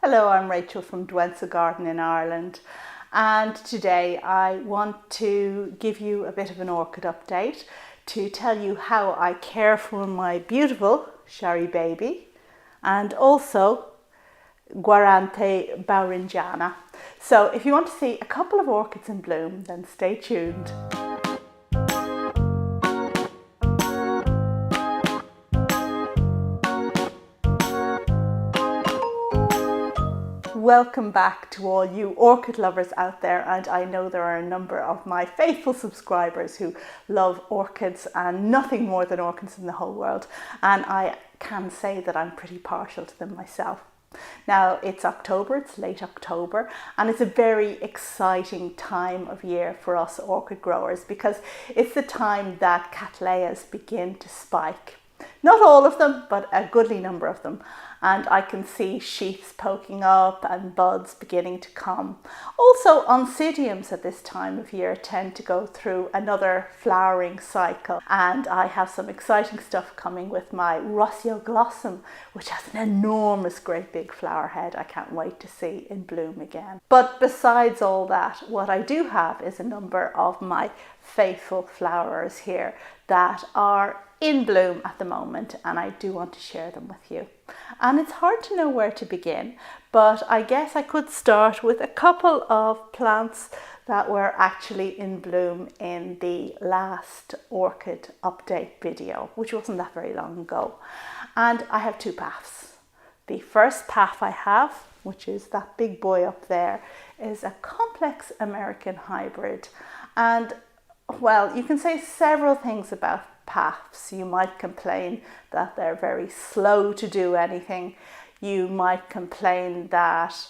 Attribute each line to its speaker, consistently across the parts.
Speaker 1: Hello, I'm Rachel from Douentza Garden in Ireland, and today I want to give you a bit of an orchid update to tell you how I care for my beautiful Sharry baby and also Guarianthe bowringiana. So if you want to see a couple of orchids in bloom, then stay tuned. Welcome back to all you orchid lovers out there, and I know there are a number of my faithful subscribers who love orchids and nothing more than orchids in the whole world, and I can say that I'm pretty partial to them myself. Now it's October, it's late October, and it's a very exciting time of year for us orchid growers because it's the time that cattleyas begin to spike. Not all of them, but a goodly number of them. And I can see sheaths poking up and buds beginning to come. Also, Oncidiums at this time of year tend to go through another flowering cycle. And I have some exciting stuff coming with my Roseoglossum, which has an enormous, great big flower head I can't wait to see in bloom again. But besides all that, what I do have is a number of my faithful flowers here that are in bloom at the moment, and I do want to share them with you. And it's hard to know where to begin, but I guess I could start with a couple of plants that were actually in bloom in the last orchid update video, which wasn't that very long ago. And I have two paphs. The first paph I have, which is that big boy up there, is a complex American hybrid. And well, you can say several things about paphs. You might complain that they're very slow to do anything. You might complain that,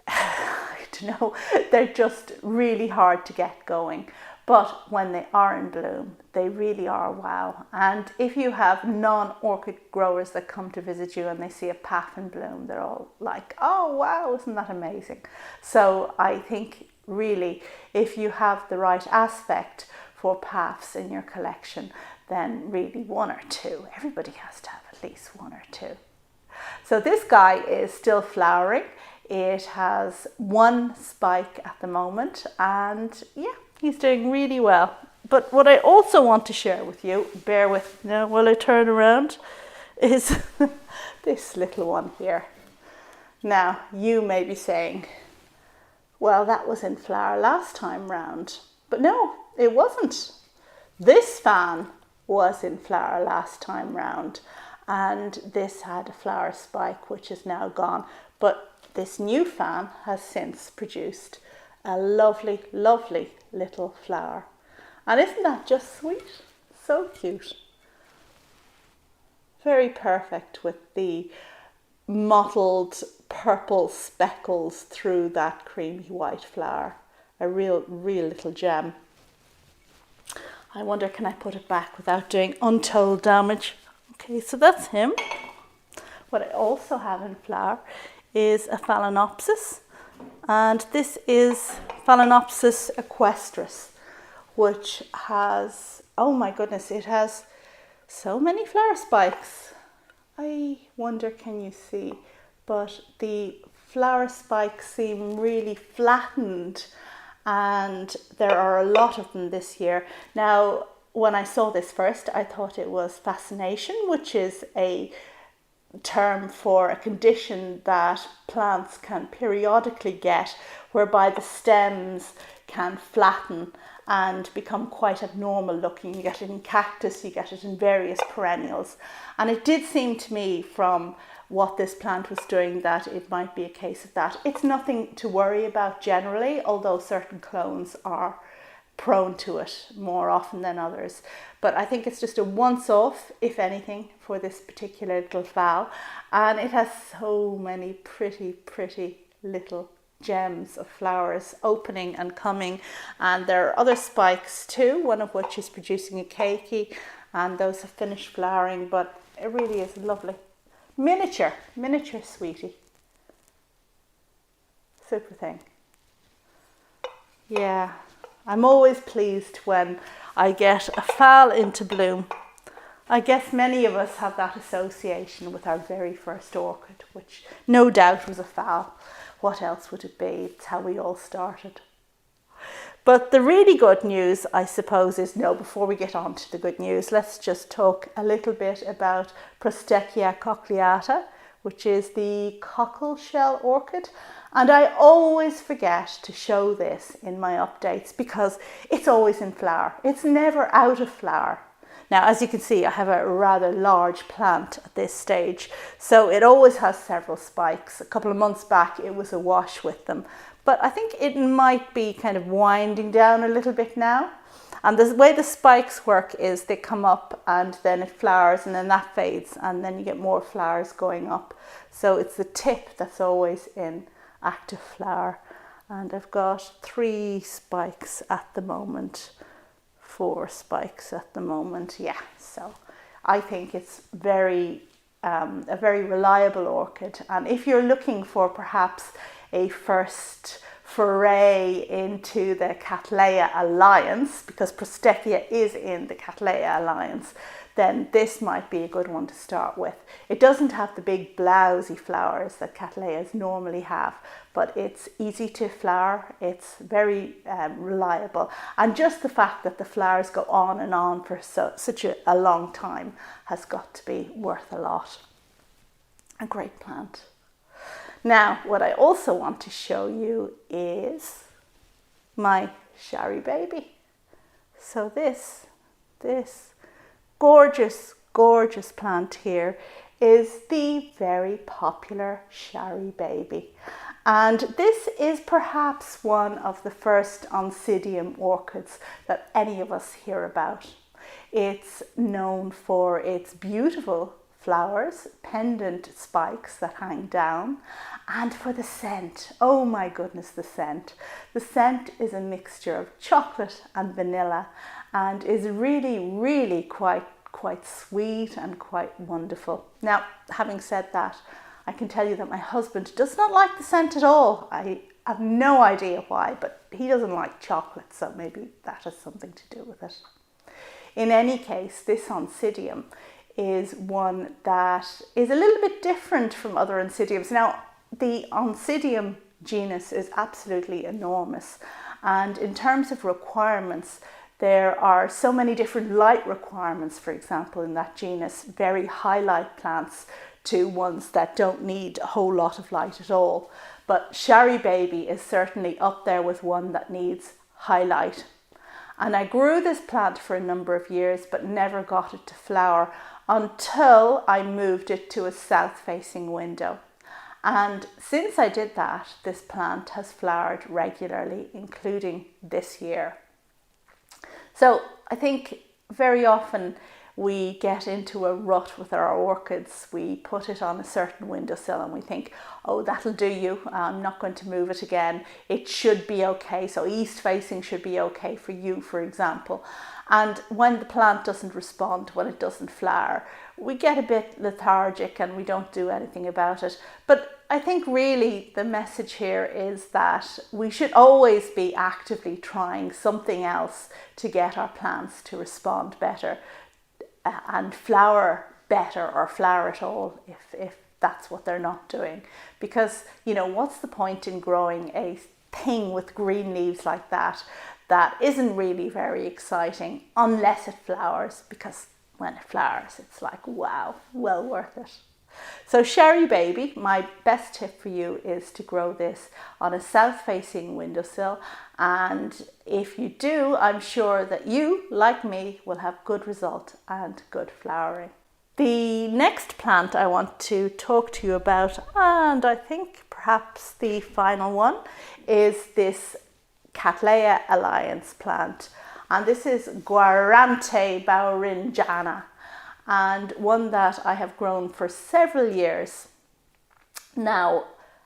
Speaker 1: I don't know, they're just really hard to get going. But when they are in bloom, they really are wow. And if you have non-orchid growers that come to visit you and they see a paph in bloom, they're all like, oh wow, isn't that amazing? So I think really, if you have the right aspect for paphs in your collection, then really one or two. Everybody has to have at least one or two. So this guy is still flowering. It has one spike at the moment, and yeah, he's doing really well. But what I also want to share with you, bear with me now while I turn around, is this little one here. Now, you may be saying, well, that was in flower last time round. But no, it wasn't. This fan was in flower last time round, and this had a flower spike which is now gone. But this new fan has since produced a lovely, lovely little flower. And isn't that just sweet? So cute. Very perfect with the mottled purple speckles through that creamy white flower. A real little gem. I wonder, can I put it back without doing untold damage? Okay, so that's him. What I also have in flower is a Phalaenopsis, and this is Phalaenopsis equestris, which has, oh my goodness, it has so many flower spikes. I wonder, can you see? But the flower spikes seem really flattened, and there are a lot of them this year. Now, when I saw this first, I thought it was fascination, which is a term for a condition that plants can periodically get, whereby the stems can flatten and become quite abnormal looking. You get it in cactus, you get it in various perennials. And it did seem to me from what this plant was doing that it might be a case of that. It's nothing to worry about generally, although certain clones are prone to it more often than others. But I think it's just a once-off, if anything, for this particular little phal. And it has so many pretty little gems of flowers opening and coming. And there are other spikes too, one of which is producing a keiki, and those have finished flowering, but it really is lovely. Miniature sweetie. Super thing. Yeah, I'm always pleased when I get a phal into bloom. I guess many of us have that association with our very first orchid, which no doubt was a phal. What else would it be? It's how we all started. But the really good news, I suppose, is before we get on to the good news, let's just talk a little bit about Prosthechea cochleata, which is the cockle shell orchid. And I always forget to show this in my updates because it's always in flower. It's never out of flower. Now, as you can see, I have a rather large plant at this stage, so it always has several spikes. A couple of months back, it was awash with them, but I think it might be kind of winding down a little bit now. And the way the spikes work is they come up and then it flowers and then that fades and then you get more flowers going up. So it's the tip that's always in active flower. And I've got 3 spikes at the moment. 4 spikes at the moment, yeah. So I think it's a very reliable orchid. And if you're looking for perhaps a first foray into the Cattleya alliance, because Prosthechea is in the Cattleya alliance, then this might be a good one to start with. It doesn't have the big blousy flowers that Cattleyas normally have, but it's easy to flower, it's very reliable, and just the fact that the flowers go on for such a long time has got to be worth a lot. A great plant. Now, what I also want to show you is my Sharry baby. So this gorgeous, gorgeous plant here is the very popular Sharry baby. And this is perhaps one of the first Oncidium orchids that any of us hear about. It's known for its beautiful flowers, pendant spikes that hang down, and for the scent. Oh my goodness, the scent. The scent is a mixture of chocolate and vanilla and is really, really quite sweet and quite wonderful. Now, having said that, I can tell you that my husband does not like the scent at all. I have no idea why, but he doesn't like chocolate, so maybe that has something to do with it. In any case, this Oncidium is one that is a little bit different from other Oncidiums. Now, the Oncidium genus is absolutely enormous, and in terms of requirements, there are so many different light requirements, for example, in that genus, very high light plants to ones that don't need a whole lot of light at all. But Sharry baby is certainly up there with one that needs high light. And I grew this plant for a number of years, but never got it to flower until I moved it to a south-facing window. And since I did that, this plant has flowered regularly, including this year. So I think very often we get into a rut with our orchids. We put it on a certain windowsill and we think, oh, that'll do you. I'm not going to move it again. It should be okay. So east facing should be okay for you, for example. And when the plant doesn't respond, when it doesn't flower, we get a bit lethargic and we don't do anything about it. But I think really the message here is that we should always be actively trying something else to get our plants to respond better and flower better, or flower at all if that's what they're not doing. Because, you know, what's the point in growing a thing with green leaves like that isn't really very exciting unless it flowers, because when it flowers it's like, wow, well worth it. So Sharry baby, my best tip for you is to grow this on a south-facing windowsill, and if you do, I'm sure that you, like me, will have good result and good flowering. The next plant I want to talk to you about, and I think perhaps the final one, is this Cattleya alliance plant, and this is Guarianthe bowringiana, and one that I have grown for several years. Now,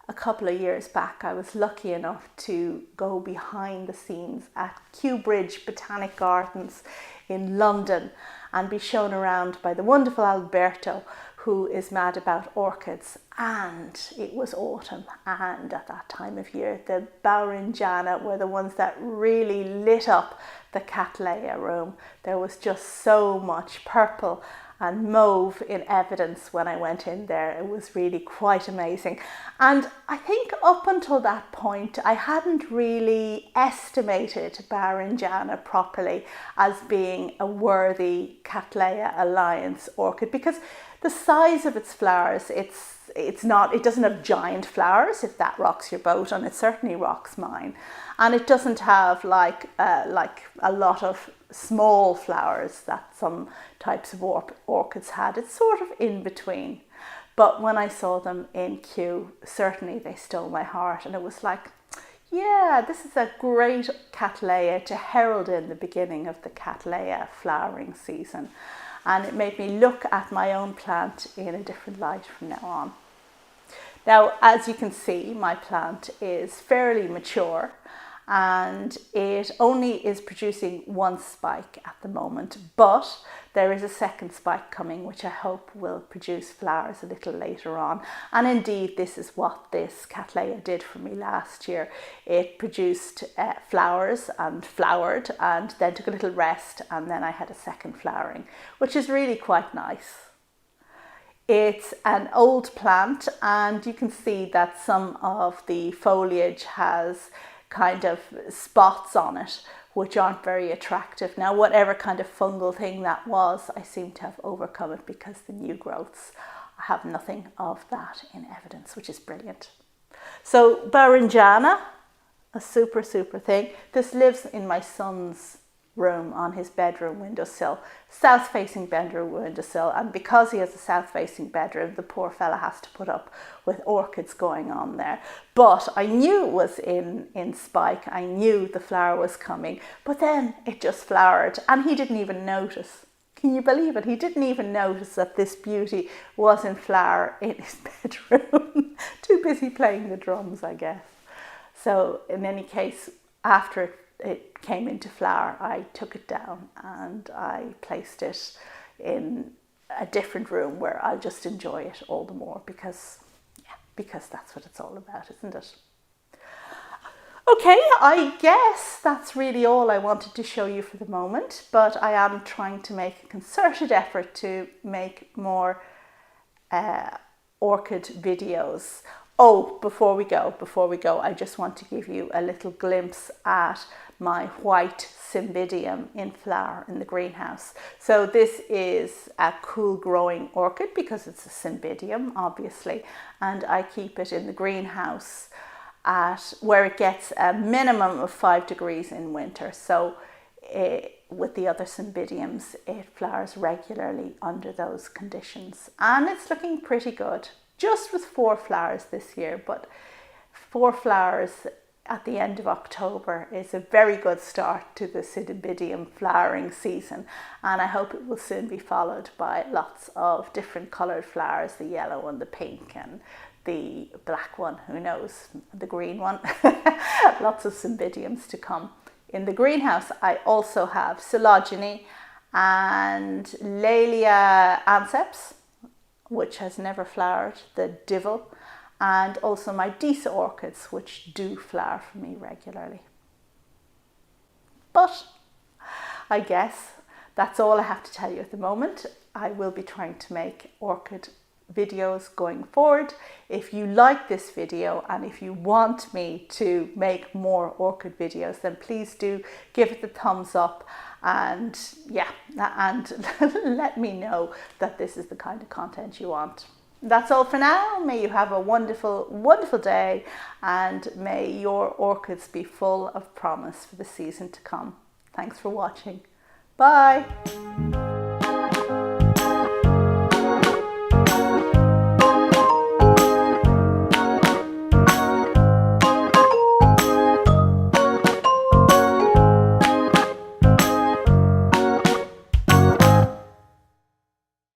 Speaker 1: a couple of years back, I was lucky enough to go behind the scenes at Kew Bridge Botanic Gardens in London and be shown around by the wonderful Alberto, who is mad about orchids. And it was autumn, and at that time of year the bowringiana were the ones that really lit up the Cattleya room. There was just so much purple and mauve in evidence when I went in there. It was really quite amazing. And I think up until that point, I hadn't really estimated bowringiana properly as being a worthy Cattleya alliance orchid, because the size of its flowers, it doesn't have giant flowers, if that rocks your boat, and it certainly rocks mine. And it doesn't have like a lot of small flowers that some types of orchids had. It's sort of in between. But when I saw them in Kew, certainly they stole my heart, and it was like, yeah, this is a great Cattleya to herald in the beginning of the Cattleya flowering season. And it made me look at my own plant in a different light from now on. Now, as you can see, my plant is fairly mature, and it only is producing one spike at the moment, but there is a second spike coming, which I hope will produce flowers a little later on. And indeed, this is what this Cattleya did for me last year. It produced flowers and flowered, and then took a little rest, and then I had a second flowering, which is really quite nice. It's an old plant, and you can see that some of the foliage has kind of spots on it, which aren't very attractive. Now, whatever kind of fungal thing that was, I seem to have overcome it, because the new growths have nothing of that in evidence, which is brilliant. So bowringiana, a super thing. This lives in my son's room on his bedroom windowsill, south-facing bedroom windowsill, and because he has a south-facing bedroom, the poor fella has to put up with orchids going on there. But I knew it was in spike, I knew the flower was coming, but then it just flowered, and he didn't even notice. Can you believe it? He didn't even notice that this beauty was in flower in his bedroom. Too busy playing the drums, I guess. So in any case, after it came into flower, I took it down and I placed it in a different room where I'll just enjoy it all the more, because that's what it's all about, isn't it? Okay, I guess that's really all I wanted to show you for the moment, but I am trying to make a concerted effort to make more orchid videos. Oh, before we go, I just want to give you a little glimpse at my white Cymbidium in flower in the greenhouse. So this is a cool growing orchid because it's a Cymbidium, obviously, and I keep it in the greenhouse at where it gets a minimum of 5 degrees in winter. So with the other Cymbidiums, it flowers regularly under those conditions, and it's looking pretty good. Just with 4 flowers this year, but 4 flowers at the end of October is a very good start to the Cymbidium flowering season, and I hope it will soon be followed by lots of different coloured flowers, the yellow and the pink and the black one, who knows, the green one. Lots of Cymbidiums to come. In the greenhouse, I also have Phylogeny and Laelia anceps, which has never flowered, the Divil, and also my Disa orchids, which do flower for me regularly. But I guess that's all I have to tell you at the moment. I will be trying to make orchid videos going forward. If you like this video and if you want me to make more orchid videos, then please do give it the thumbs up, and let me know that this is the kind of content you want. That's all for now. May you have a wonderful day, and may your orchids be full of promise for the season to come. Thanks for watching. Bye.